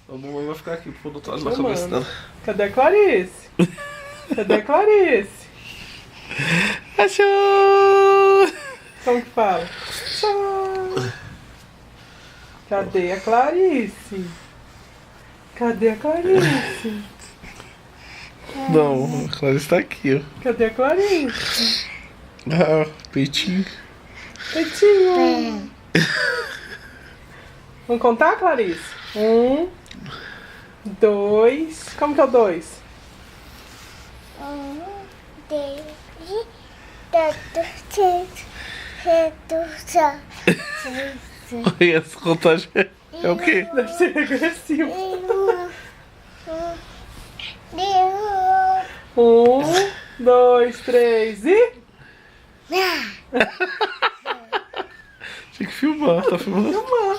A mamãe vai ficar aqui por outro lado da cabeça dela. Cadê a Clarice? Cadê a Clarice? Achou! Como que fala? Tchau. Cadê a Clarice? Cadê a Clarice? Não, a Clarice tá aqui, ó. Cadê a Clarice? Ah, peitinho. Peitinho. Vamos contar, Clarice? 1, 2. Como que é o 2? E essa contagem é o quê? Deve ser regressivo. 1, 2, 3 e... Tinha que filmar, tá filmando? Filmar.